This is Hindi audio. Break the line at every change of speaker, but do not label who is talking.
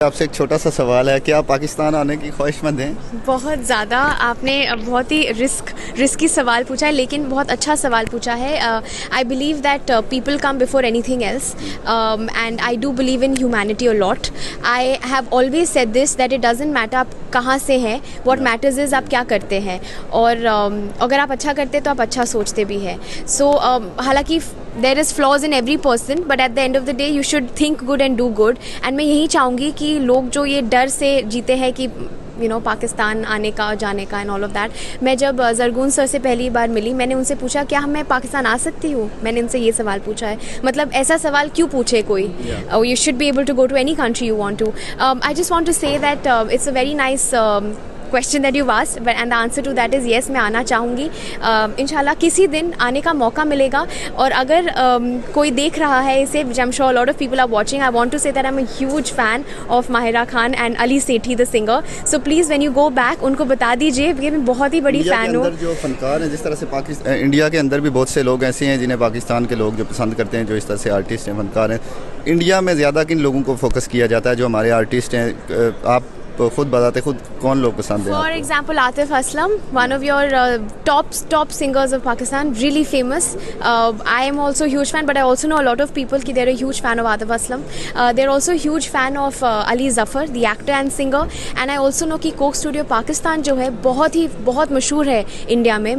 आपसे एक छोटा सा सवाल है, क्या आप पाकिस्तान आने की ख्वाहिशमंद हैं?
बहुत ज़्यादा। आपने बहुत ही रिस्की सवाल पूछा है, लेकिन बहुत अच्छा सवाल पूछा है। I believe that people come before anything else, and I do believe in humanity a lot. I have always said this that it doesn't matter आप कहाँ से हैं, व्हाट मैटर्स इज़ आप क्या करते हैं। और अगर आप अच्छा करते हैं तो आप अच्छा सोचते भी हैं। सो हालांकि there is flaws in every person, but at the end of the day you should think good and do good. And मैं यही चाहूँगी कि लोग जो ये डर से जीते हैं कि पाकिस्तान आने का, जाने का एंड ऑल ऑफ दैट। मैं जब जरगून सर से पहली बार मिली, मैंने उनसे पूछा क्या मैं पाकिस्तान आ सकती हूँ। मैंने उनसे ये सवाल पूछा है। मतलब ऐसा सवाल क्यों पूछे कोई? You should be able to go to any country you want to. I just want to say that it's a very nice question that you asked, and the answer to that is yes, मैं आना चाहूँगी। इंशाल्लाह किसी दिन आने का मौका मिलेगा। और अगर कोई देख रहा है इसे, I am sure lot of people are watching, I want to say that I am a huge fan of Mahira Khan and Ali Sethi the singer. So please when you go back उनको बता दीजिए कि मैं बहुत ही बड़ी फ़ैन हूँ।
जो फनकार हैं, जिस तरह से पाकिस्तान, इंडिया के अंदर भी बहुत से लोग ऐसे हैं जिन्हें पाकिस्तान के लोग जो पसंद करते हैं, जो इस तरह से आर्टिस्ट हैं, फनकार हैं। इंडिया में ज़्यादा किन लोगों को फोकस किया जाता है जो हमारे आर्टिस्ट हैं? आप खुद बताते, खुद कौन लोग पसंद हैं?
For example, Atif Aslam, one of your top singers of Pakistan, really famous. I am also a huge fan, but I also know a lot of people कि they're a huge fan of Atif Aslam. They're also a huge fan of Ali Zafar, the actor and singer. And I also know कि Coke Studio Pakistan जो है बहुत मशहूर है इंडिया में।